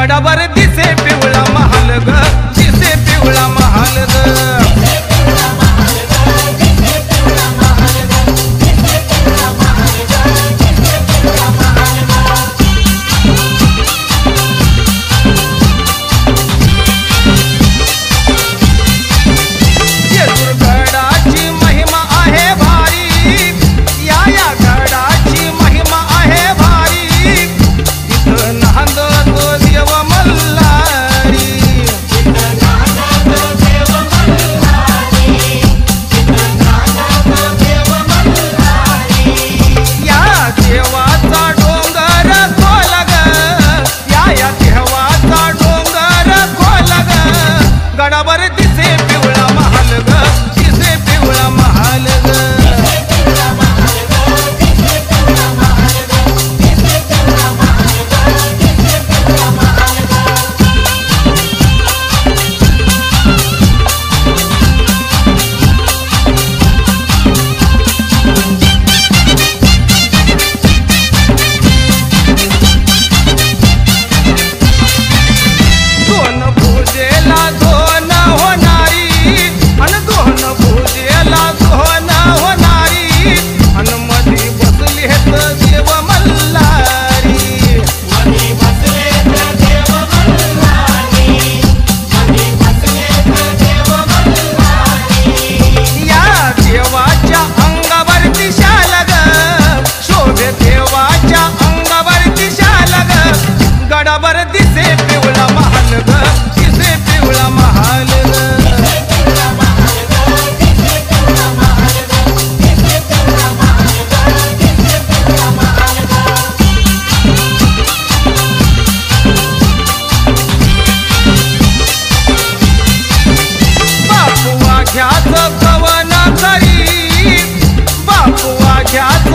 गडावर दिसे पिवळा महाल ग, दिसे पिवळा महाल ग. गडावर दिसे पिवळा महाल ग, दिसे पिवळा महाल ग. दोन पूजेला दोन होणारी अन दोन पूजेला दोन होणारी अन मधी बसले देव मल्हारी. मधी बसले देव मल्हारी, मधी बसले देव मल्हारी. या देवाच्या अंगावर दिशाला ग, शोभे देवाच्या अंगावर दिशाला ग. गडावर दिसे पिवळा महाल ग, दिसे पिवळा महाल ग. बापुआ घ्याच कवन करी, बापुआ घ्याच